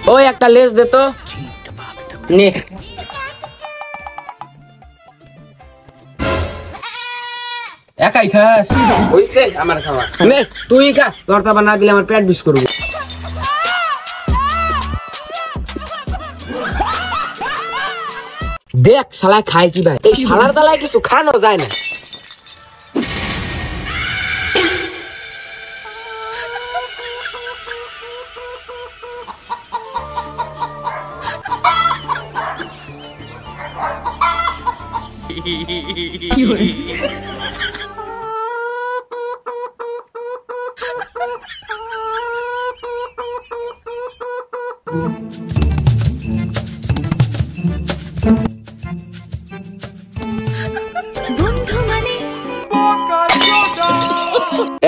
ওই একটা লেজ দে তো নে একাই খাস হইছে আমার খাওয়া নে তুই খা তোর তো আবার না দিলে আমার পেট বিষ করবো দেখ শালা খায় কি ভাই এই শালার জ্বালায় কিছু খানো যায় না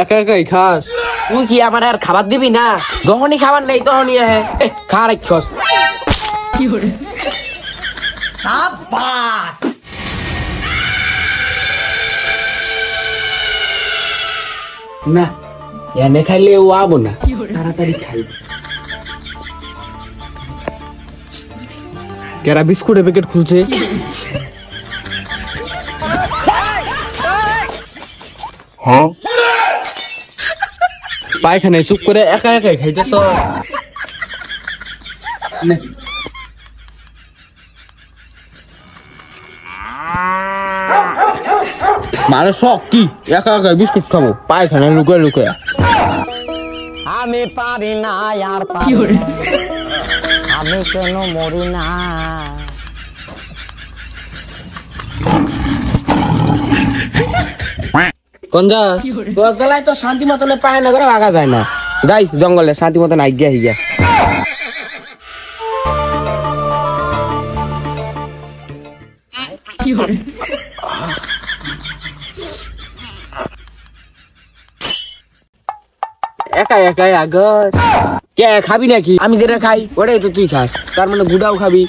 একা একাই খাস তুই কি আমার আর খাবার দিবি না যখনই খাবার নেই তখনই খা রাখছস সাবাস না এনে খাইলে ও আবো না তাড়াতাড়ি খাইবে কেরা বিস্কুটের প্যাকেট খুলছে পায়খানায় চুপ করে একা একাই খাইতেছ মানে শখ কি একা একা বিস্কুট খাবো পায়খানায় লুকায় লুকায় আমি পারি না আর আমি কেন মরি না কোন যা তোর জ্বালায় তো শান্তি মতনে পায় না করে ভাগা যায় না যাই জঙ্গলে শান্তি মতন আইগিয়া হিগিয়া একাই একাই আগস কে খাবি নাকি আমি যেটা খাই ওটাই তো তুই খাস তার মানে গুড়াও খাবি